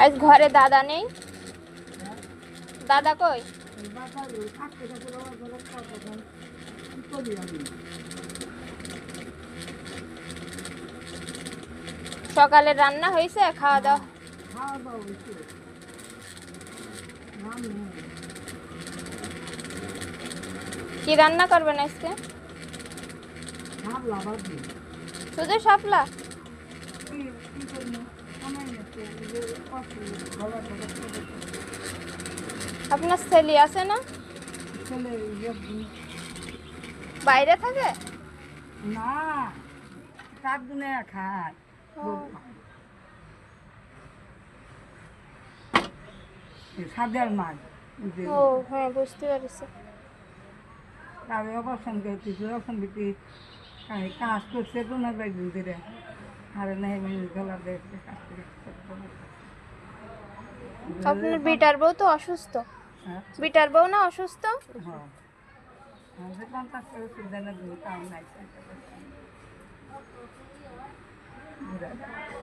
আজ ঘরে দাদা নেই, দাদা কই? সকালে রান্না হয়েছে, খাওয়া দাওয়া? কি রান্না করবেন আজকে? শুধু শাপলা? আপনার ছেলে আছে না? বাইরে থাকে না, 7 দিনে খায়। সাদের মাছ ও হ্যাঁ, বুঝতে পারছি। আমি অপারেশন করতেছি, অপারেশন দিতে কাজ করছে তো না বাইরে দিলে আর নেই গলা দেখছে কাজ করে। আপনার বিটার বউ তো অসুস্থ? বিটার বউ না অসুস্থ? হ্যাঁ, আমাদের কন্ট্যাক্ট করে সুবিধা না, কাম নাই।